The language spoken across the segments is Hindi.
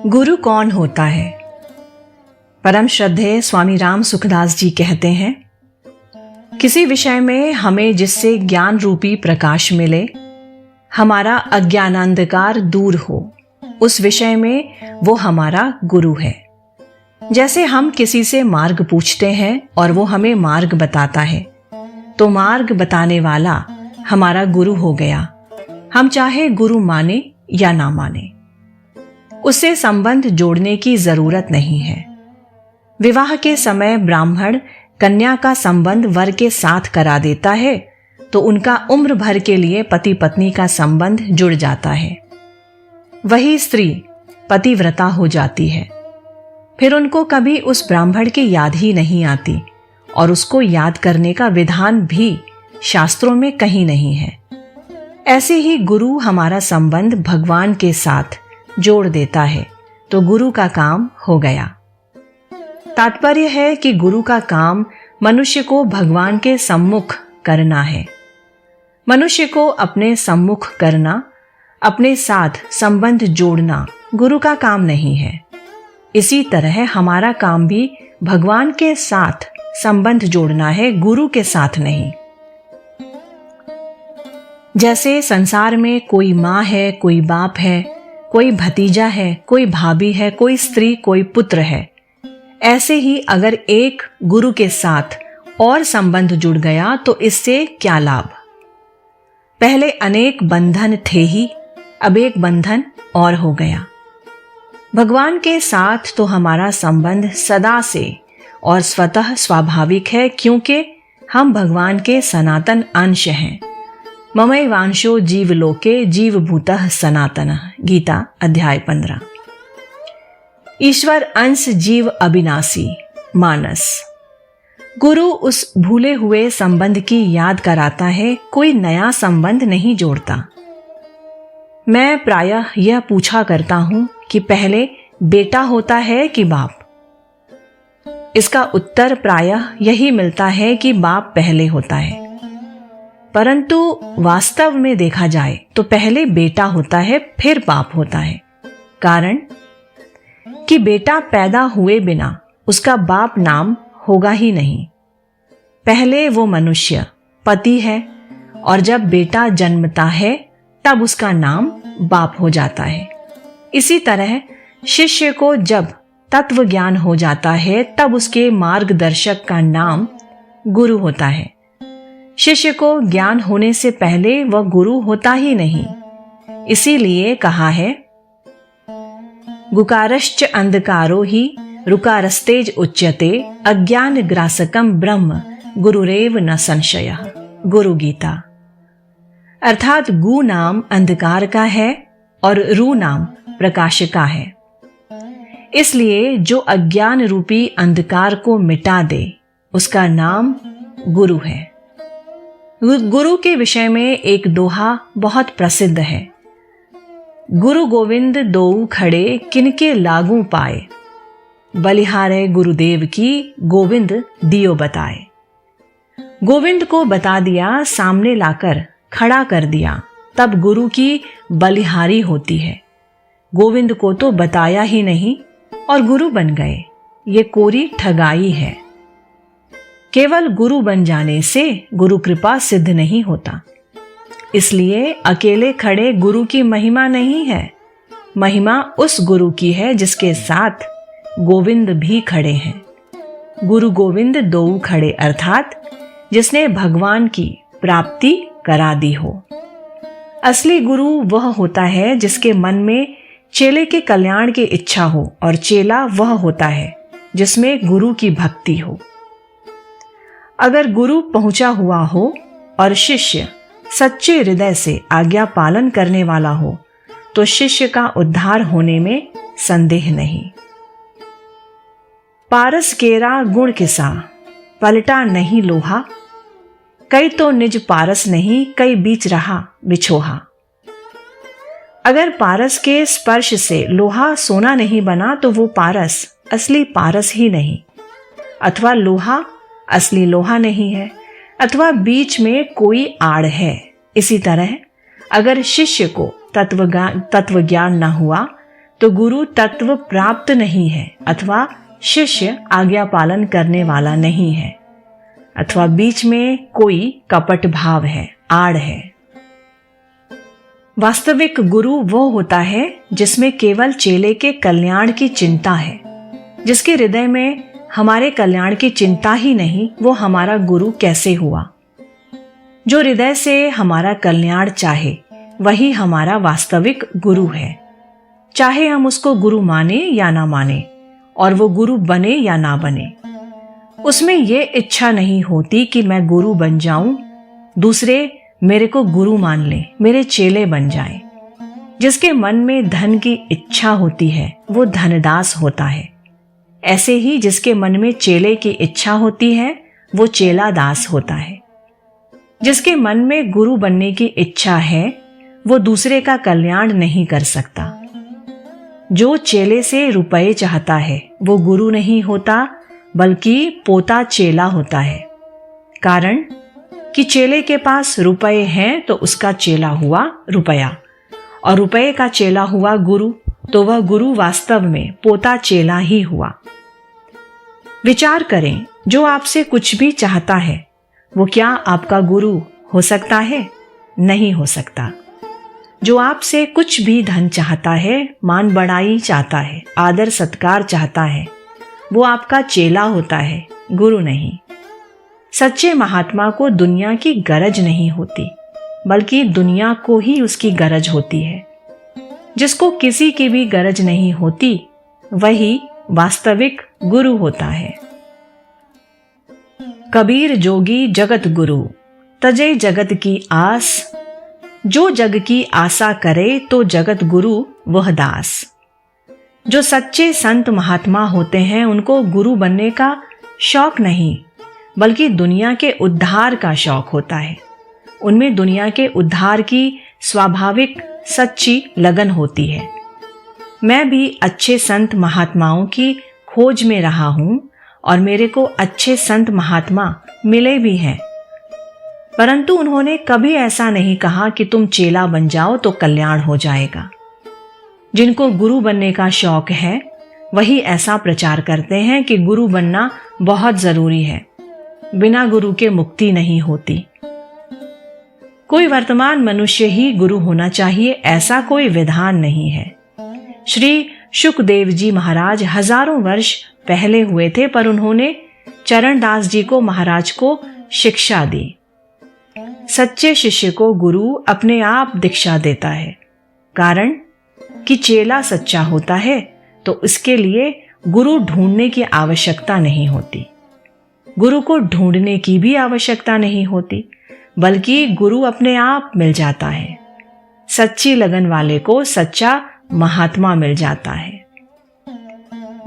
गुरु कौन होता है? परम श्रद्धेय स्वामी राम सुखदास जी कहते हैं, किसी विषय में हमें जिससे ज्ञान रूपी प्रकाश मिले, हमारा अज्ञानांधकार दूर हो, उस विषय में वो हमारा गुरु है। जैसे हम किसी से मार्ग पूछते हैं और वो हमें मार्ग बताता है, तो मार्ग बताने वाला हमारा गुरु हो गया। हम चाहे गुरु माने या ना माने, उससे संबंध जोड़ने की जरूरत नहीं है। विवाह के समय ब्राह्मण कन्या का संबंध वर के साथ करा देता है, तो उनका उम्र भर के लिए पति पत्नी का संबंध जुड़ जाता है। वही स्त्री पतिव्रता हो जाती है, फिर उनको कभी उस ब्राह्मण की याद ही नहीं आती और उसको याद करने का विधान भी शास्त्रों में कहीं नहीं है। ऐसे ही गुरु हमारा संबंध भगवान के साथ जोड़ देता है, तो गुरु का काम हो गया। तात्पर्य है कि गुरु का काम मनुष्य को भगवान के सम्मुख करना है। मनुष्य को अपने सम्मुख करना, अपने साथ संबंध जोड़ना गुरु का काम नहीं है। इसी तरह हमारा काम भी भगवान के साथ संबंध जोड़ना है, गुरु के साथ नहीं। जैसे संसार में कोई माँ है, कोई बाप है, कोई भतीजा है, कोई भाभी है, कोई स्त्री, कोई पुत्र है, ऐसे ही अगर एक गुरु के साथ और संबंध जुड़ गया तो इससे क्या लाभ? पहले अनेक बंधन थे ही, अब एक बंधन और हो गया। भगवान के साथ तो हमारा संबंध सदा से और स्वतः स्वाभाविक है, क्योंकि हम भगवान के सनातन अंश हैं। ममैवांशो जीवलोके जीवभूतः सनातनः, गीता अध्याय 15। ईश्वर अंश जीव अविनाशी, मानस। गुरु उस भूले हुए संबंध की याद कराता है, कोई नया संबंध नहीं जोड़ता। मैं प्रायः यह पूछा करता हूं कि पहले बेटा होता है कि बाप? इसका उत्तर प्रायः यही मिलता है कि बाप पहले होता है, परंतु वास्तव में देखा जाए तो पहले बेटा होता है, फिर बाप होता है। कारण कि बेटा पैदा हुए बिना उसका बाप नाम होगा ही नहीं। पहले वो मनुष्य पति है, और जब बेटा जन्मता है तब उसका नाम बाप हो जाता है। इसी तरह शिष्य को जब तत्व ज्ञान हो जाता है तब उसके मार्गदर्शक का नाम गुरु होता है। शिष्य को ज्ञान होने से पहले वह गुरु होता ही नहीं। इसीलिए कहा है, गुकारश्च अंधकारो ही रुकारस्तेज उच्यते अज्ञान ग्रासकम ब्रह्म गुरुरेव न संशयः, गुरु गीता। अर्थात गु नाम अंधकार का है और रु नाम प्रकाश का है। इसलिए जो अज्ञान रूपी अंधकार को मिटा दे, उसका नाम गुरु है। गुरु के विषय में एक दोहा बहुत प्रसिद्ध है, गुरु गोविंद दोऊ खड़े किनके लागू पाए, बलिहारे गुरुदेव की गोविंद दियो बताए। गोविंद को बता दिया, सामने लाकर खड़ा कर दिया, तब गुरु की बलिहारी होती है। गोविंद को तो बताया ही नहीं और गुरु बन गए, ये कोरी ठगाई है। केवल गुरु बन जाने से गुरु कृपा सिद्ध नहीं होता। इसलिए अकेले खड़े गुरु की महिमा नहीं है, महिमा उस गुरु की है जिसके साथ गोविंद भी खड़े हैं। गुरु गोविंद दोऊ खड़े, अर्थात जिसने भगवान की प्राप्ति करा दी हो। असली गुरु वह होता है जिसके मन में चेले के कल्याण की इच्छा हो, और चेला वह होता है जिसमें गुरु की भक्ति हो। अगर गुरु पहुंचा हुआ हो और शिष्य सच्चे हृदय से आज्ञा पालन करने वाला हो, तो शिष्य का उद्धार होने में संदेह नहीं। पारस केरा गुण किसा, पलटा नहीं लोहा, कई तो निज पारस नहीं, कई बीच रहा बिछोहा। अगर पारस के स्पर्श से लोहा सोना नहीं बना तो वो पारस असली पारस ही नहीं, अथवा लोहा असली लोहा नहीं है, अथवा बीच में कोई आड़ है। इसी तरह अगर शिष्य को तत्व ज्ञान न हुआ तो गुरु तत्व प्राप्त नहीं है, अथवा शिष्य आज्ञा पालन करने वाला नहीं है, अथवा बीच में कोई कपट भाव है, आड़ है। वास्तविक गुरु वो होता है जिसमें केवल चेले के कल्याण की चिंता है। जिसके हृदय में हमारे कल्याण की चिंता ही नहीं, वो हमारा गुरु कैसे हुआ? जो हृदय से हमारा कल्याण चाहे वही हमारा वास्तविक गुरु है। चाहे हम उसको गुरु माने या ना माने, और वो गुरु बने या ना बने, उसमें ये इच्छा नहीं होती कि मैं गुरु बन जाऊं, दूसरे मेरे को गुरु मान ले, मेरे चेले बन जाएं। जिसके मन में धन की इच्छा होती है वो धनदास होता है। ऐसे ही जिसके मन में चेले की इच्छा होती है वो चेला दास होता है। जिसके मन में गुरु बनने की इच्छा है वो दूसरे का कल्याण नहीं कर सकता। जो चेले से रुपए चाहता है वो गुरु नहीं होता, बल्कि पोता चेला होता है। कारण कि चेले के पास रुपए हैं तो उसका चेला हुआ रुपया, और रुपए का चेला हुआ गुरु, तो वह गुरु वास्तव में पोता चेला ही हुआ। विचार करें, जो आपसे कुछ भी चाहता है वो क्या आपका गुरु हो सकता है? नहीं हो सकता। जो आपसे कुछ भी धन चाहता है, मान बढ़ाई चाहता है, आदर सत्कार चाहता है, वो आपका चेला होता है, गुरु नहीं। सच्चे महात्मा को दुनिया की गरज नहीं होती, बल्कि दुनिया को ही उसकी गरज होती है। जिसको किसी की भी गरज नहीं होती वही वास्तविक गुरु होता है। कबीर जोगी जगत गुरु, तजे जगत की आस, जो जग की आशा करे तो जगत गुरु वह दास। जो सच्चे संत महात्मा होते हैं उनको गुरु बनने का शौक नहीं, बल्कि दुनिया के उद्धार का शौक होता है। उनमें दुनिया के उद्धार की स्वाभाविक सच्ची लगन होती है। मैं भी अच्छे संत महात्माओं की खोज में रहा हूं और मेरे को अच्छे संत महात्मा मिले भी हैं, परंतु उन्होंने कभी ऐसा नहीं कहा कि तुम चेला बन जाओ तो कल्याण हो जाएगा। जिनको गुरु बनने का शौक है वही ऐसा प्रचार करते हैं कि गुरु बनना बहुत जरूरी है, बिना गुरु के मुक्ति नहीं होती। कोई वर्तमान मनुष्य ही गुरु होना चाहिए, ऐसा कोई विधान नहीं है। श्री शुकदेव जी महाराज हजारों वर्ष पहले हुए थे, पर उन्होंने चरणदास जी को महाराज को शिक्षा दी। सच्चे शिष्य को गुरु अपने आप दीक्षा देता है। कारण कि चेला सच्चा होता है तो इसके लिए गुरु ढूंढने की आवश्यकता नहीं होती। गुरु को ढूंढने की भी आवश्यकता नहीं होती, बल्कि गुरु अपने आप मिल जाता है। सच्ची लगन वाले को सच्चा महात्मा मिल जाता है।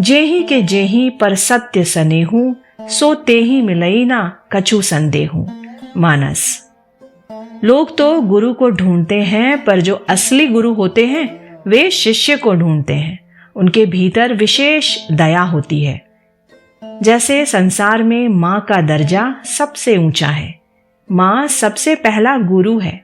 जेही के जेही पर सत्य सनेहू, सो तेही मिलई ना कछु संदेहू। मानस। लोग तो गुरु को ढूंढते हैं, पर जो असली गुरु होते हैं वे शिष्य को ढूंढते हैं। उनके भीतर विशेष दया होती है। जैसे संसार में माँ का दर्जा सबसे ऊंचा है, माँ सबसे पहला गुरु है।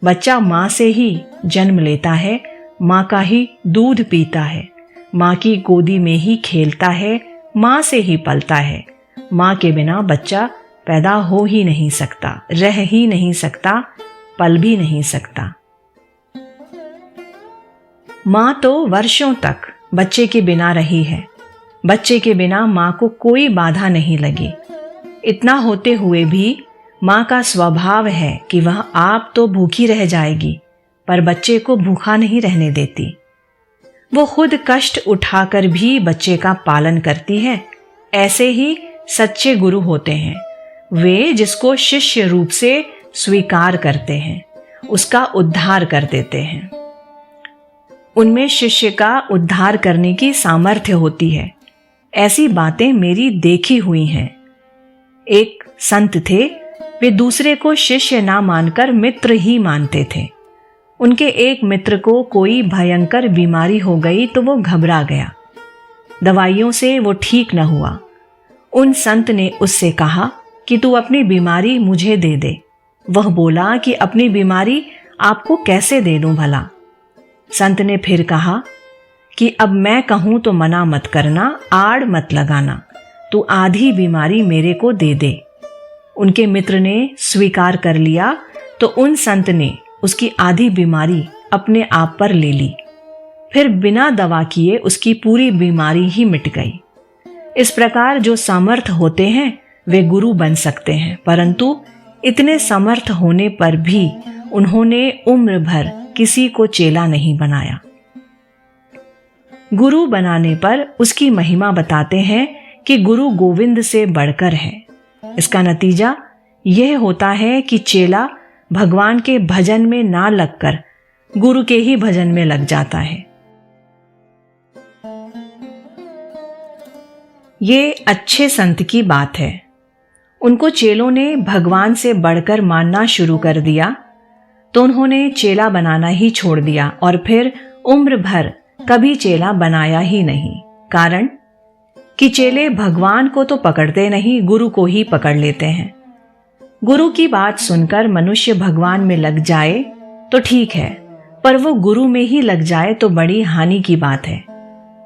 बच्चा माँ से ही जन्म लेता है, माँ का ही दूध पीता है, माँ की गोदी में ही खेलता है, माँ से ही पलता है। माँ के बिना बच्चा पैदा हो ही नहीं सकता, रह ही नहीं सकता, पल भी नहीं सकता। माँ तो वर्षों तक बच्चे के बिना रही है। बच्चे के बिना माँ को कोई बाधा नहीं लगी। इतना होते हुए भी माँ का स्वभाव है कि वह आप तो भूखी रह जाएगी, पर बच्चे को भूखा नहीं रहने देती। वो खुद कष्ट उठाकर भी बच्चे का पालन करती है। ऐसे ही सच्चे गुरु होते हैं। वे जिसको शिष्य रूप से स्वीकार करते हैं उसका उद्धार कर देते हैं। उनमें शिष्य का उद्धार करने की सामर्थ्य होती है। ऐसी बातें मेरी देखी हुई हैं। एक संत थे, वे दूसरे को शिष्य ना मानकर मित्र ही मानते थे। उनके एक मित्र को कोई भयंकर बीमारी हो गई तो वो घबरा गया। दवाइयों से वो ठीक न हुआ। उन संत ने उससे कहा कि तू अपनी बीमारी मुझे दे दे। वह बोला कि अपनी बीमारी आपको कैसे दे दूं भला। संत ने फिर कहा कि अब मैं कहूं तो मना मत करना, आड़ मत लगाना, तू आधी बीमारी मेरे को दे दे। उनके मित्र ने स्वीकार कर लिया तो उन संत ने उसकी आधी बीमारी अपने आप पर ले ली। फिर बिना दवा किए उसकी पूरी बीमारी ही मिट गई। इस प्रकार जो समर्थ होते हैं वे गुरु बन सकते हैं, परंतु इतने समर्थ होने पर भी उन्होंने उम्र भर किसी को चेला नहीं बनाया। गुरु बनाने पर उसकी महिमा बताते हैं कि गुरु गोविंद से बढ़कर है। इसका नतीजा यह होता है कि चेला भगवान के भजन में ना लगकर गुरु के ही भजन में लग जाता है। ये अच्छे संत की बात है। उनको चेलों ने भगवान से बढ़कर मानना शुरू कर दिया तो उन्होंने चेला बनाना ही छोड़ दिया और फिर उम्र भर कभी चेला बनाया ही नहीं। कारण कि चेले भगवान को तो पकड़ते नहीं, गुरु को ही पकड़ लेते हैं। गुरु की बात सुनकर मनुष्य भगवान में लग जाए तो ठीक है, पर वो गुरु में ही लग जाए तो बड़ी हानि की बात है।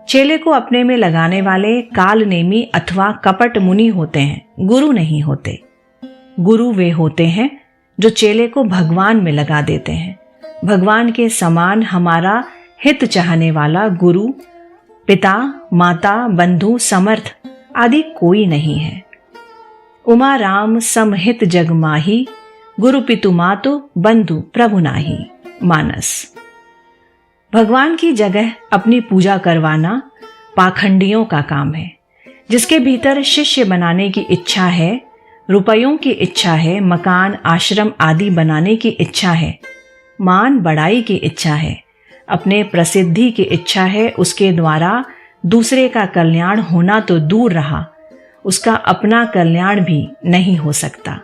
चेले को अपने में लगाने वाले कालनेमी अथवा कपट मुनि होते हैं, गुरु नहीं होते। गुरु वे होते हैं जो चेले को भगवान में लगा देते हैं। भगवान के समान हमारा हित चाहने वाला गुरु, पिता, माता, बंधु, समर्थ आदि कोई नहीं है। उमा राम समहित जग माही, गुरु पितु मातु बंधु प्रभु नाही। मानस। भगवान की जगह अपनी पूजा करवाना पाखंडियों का काम है। जिसके भीतर शिष्य बनाने की इच्छा है, रुपयों की इच्छा है, मकान आश्रम आदि बनाने की इच्छा है, मान बढ़ाई की इच्छा है, अपने प्रसिद्धि की इच्छा है, उसके द्वारा दूसरे का कल्याण होना तो दूर रहा, उसका अपना कल्याण भी नहीं हो सकता।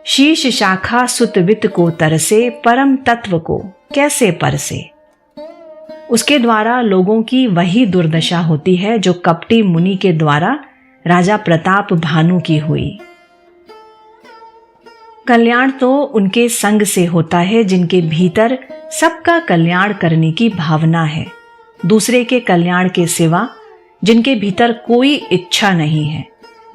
शीश शाखा सुत वित्त को तरसे, परम तत्व को कैसे परसे। उसके द्वारा लोगों की वही दुर्दशा होती है जो कपटी मुनि के द्वारा राजा प्रताप भानु की हुई। कल्याण तो उनके संग से होता है जिनके भीतर सबका कल्याण करने की भावना है, दूसरे के कल्याण के सिवा जिनके भीतर कोई इच्छा नहीं है।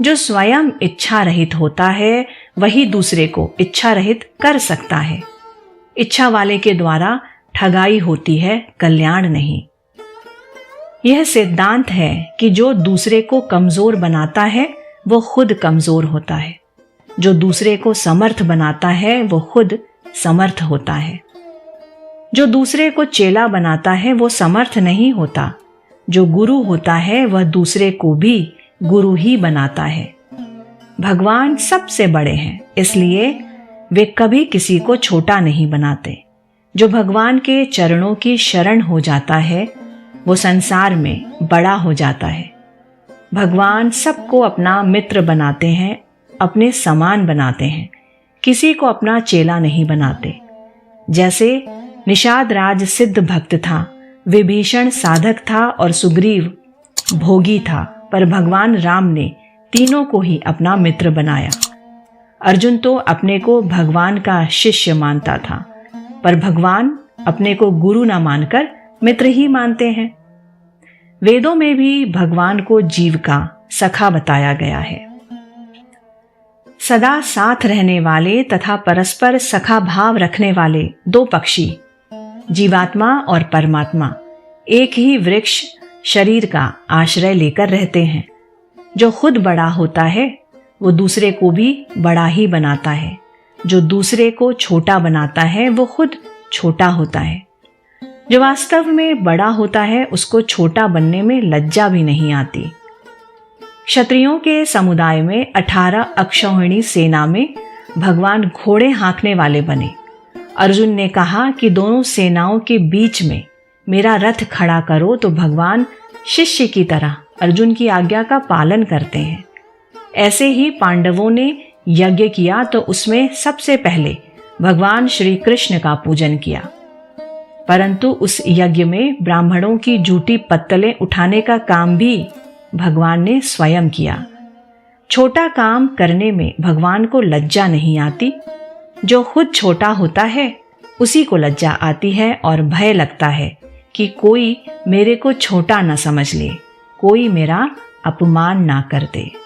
जो स्वयं इच्छा रहित होता है वही दूसरे को इच्छा रहित कर सकता है। इच्छा वाले के द्वारा ठगाई होती है, कल्याण नहीं। यह सिद्धांत है कि जो दूसरे को कमजोर बनाता है वो खुद कमजोर होता है, जो दूसरे को समर्थ बनाता है वो खुद समर्थ होता है। जो दूसरे को चेला बनाता है वो समर्थ नहीं होता, जो गुरु होता है वह दूसरे को भी गुरु ही बनाता है। भगवान सबसे बड़े हैं, इसलिए वे कभी किसी को छोटा नहीं बनाते। जो भगवान के चरणों की शरण हो जाता है वो संसार में बड़ा हो जाता है। भगवान सबको अपना मित्र बनाते हैं, अपने समान बनाते हैं, किसी को अपना चेला नहीं बनाते। जैसे निषाद राज सिद्ध भक्त था, विभीषण साधक था और सुग्रीव भोगी था, पर भगवान राम ने तीनों को ही अपना मित्र बनाया। अर्जुन तो अपने को भगवान का शिष्य मानता था, पर भगवान अपने को गुरु ना मानकर मित्र ही मानते हैं। वेदों में भी भगवान को जीव का सखा बताया गया है। सदा साथ रहने वाले तथा परस्पर सखा भाव रखने वाले दो पक्षी, जीवात्मा और परमात्मा, एक ही वृक्ष शरीर का आश्रय लेकर रहते हैं। जो खुद बड़ा होता है वो दूसरे को भी बड़ा ही बनाता है, जो दूसरे को छोटा बनाता है वो खुद छोटा होता है। जो वास्तव में बड़ा होता है उसको छोटा बनने में लज्जा भी नहीं आती। क्षत्रियों के समुदाय में 18 अक्षौहिणी सेना में भगवान घोड़े हाँकने वाले बने। अर्जुन ने कहा कि दोनों सेनाओं के बीच में मेरा रथ खड़ा करो, तो भगवान शिष्य की तरह अर्जुन की आज्ञा का पालन करते हैं। ऐसे ही पांडवों ने यज्ञ किया तो उसमें सबसे पहले भगवान श्री कृष्ण का पूजन किया, परंतु उस यज्ञ में ब्राह्मणों की जूठी पत्तलें उठाने का काम भी भगवान ने स्वयं किया। छोटा काम करने में भगवान को लज्जा नहीं आती। जो खुद छोटा होता है उसी को लज्जा आती है और भय लगता है कि कोई मेरे को छोटा न समझ ले, कोई मेरा अपमान ना कर दे।